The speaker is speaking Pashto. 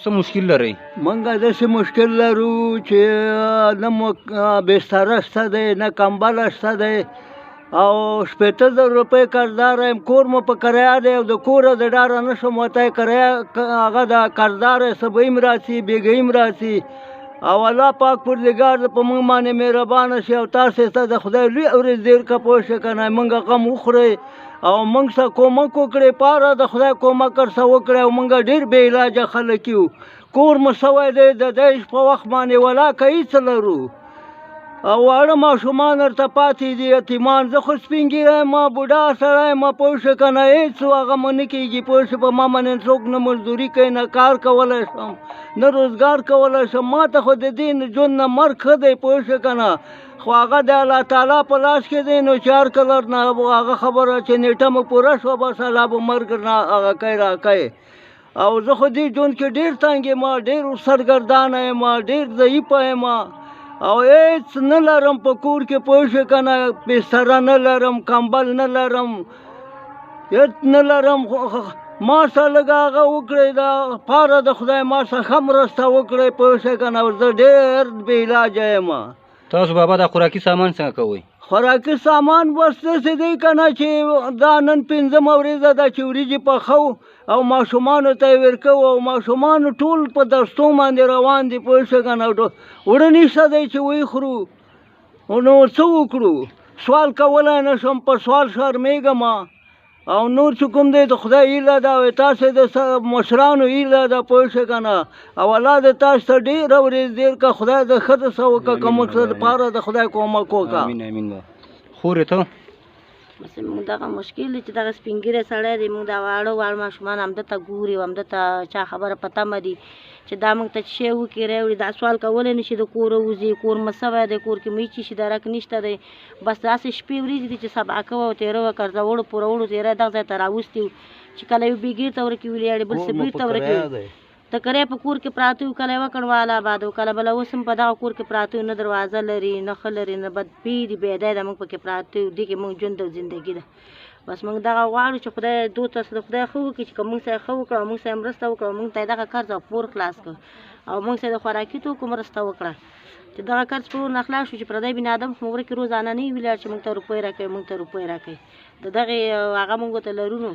څه مشکل لرئ؟ منګه داسې مشکل لرو چې نه بستره شته دی نه کمبل شته دی او 80,000 روپۍ قرضدار یم. کور مو په کرایه دی او د کوره د ډاره نه شم وتی. کرایه هغه د قرضدار سبۍ م راسي بېګۍ م راسي او الله پاک پروردګار د په موږ باندې مهربانه شي او تاسې ته د خدای لوی ورځ دیر که پوه شئ که نه موږ غم وخورئ او موږ سره کومک وکړئ. پاره د خدای کومک ورسره وکړئ او موږ ډېر بې علاجه خلک یو. کور مو سوی دی د دی په وخت باندې ولاکه هېڅ لرو او واړه ماشومان ورته پاتې دي یتیمان. زه خو سپین ږیری یم بوډا سړی یم پوه شئ که نه هېڅ هغه مو نه کېږي پوه شئ. په ما باندې څوک نه مزدوري کوي نه کار کولی شم نه روزګار کولی شم. ما ته خو د دې ژوند نه مرګ ښه دی پوه شئ که نه. خو هغه د الله تعالی په لاس کې دی نو چې هر کله نه هغه خبره چې نیټه مو پوره شوه بس الله به مرګ نه هغه کوي راکوي. او زه خو دې ژوند کې ډېر تنګ یم ډېر سرګردانه یم ډېر ضعیفه یم او هېڅ نه لرم په کور کې پوه شئ که نه. بستره نه لرم کمبل نه لرم هېڅ نه لرم. ما سره لږ هغه وکړئ د پاره د خدای ما سره ښه مرسته وکړئ پوه شئ که نه. زه ډېر بې علاجه یم. تاسو بابا دا خوراکي سامان څنګه کوئ؟ خوراکي سامان بس داسې دی که نه چې دا نن 5مه ورځ ده چې وریجې پخو او ماشومانو ته یې ورکوو او ماشومان ټول په درسو باندې روان دي پوه شئ که نه. اوړه نشته دی چې ویې خورو نو څه وکړو. سوال کولی نه شم په سوال شرمېږم او نور چې کوم دی د خدای هیله ده او تاسې د مشرانو هیله ده پوه شئ که نه. او الله د تاسو ته ډېره ورځ دیر که خدای د ښه د څه وکړه که موږ سره دپاره د خدای کومک وکړه. امین امین. خورې ته موږ دغه مشکل دی چې دغه سپین ږیری سړی دی. موږ دا واړه ماشومان همده ته ګوري او همده ته چا خبره په تمه دي چې دا موږ ته څه شی وکړي راوړي. دا سوال کولی نه شي د کوره وځي. کور مو سوی دی کور کې مو هېڅ شي درک نشته دی. بس داسې شپې ورځې دي چې سبا کوه او تېره وه قرضه وړو پوره وړو تېره دغه ځای ته راوستي وو چې کله یو بېګیر ته ورکړي ولیاړې بل څه بېرته ورکړي. د کرایه په کور کې پراته یو کله یوه کڼواله آباد او کله بله اوس هم په دغه کور کې پراته یو. نه دروازه لري نه ښه لري نه بدبې دي بېدی ده موږ پکې پراته یو. دې کې موږ ژوند او زندګي ده. بس موږ دغه غواړو چې خدای دو ته د خدای ښه وکړي چې که موږ سره ښه وکړه او موږ سره مرسته وکړه او موږ ته یې دغه قرض او پور خلاص کړه او موږ سره د خوراکي توکو مرسته وکړه چې دغه قرض پور نه خلاص شو چې پردی بنادم خو موږ کې روزانه نه وي ولاړ چې موږ ته روپۍ راکوي موږ ته روپۍ راکوي. د دغې هغه موږ ورته لرو نو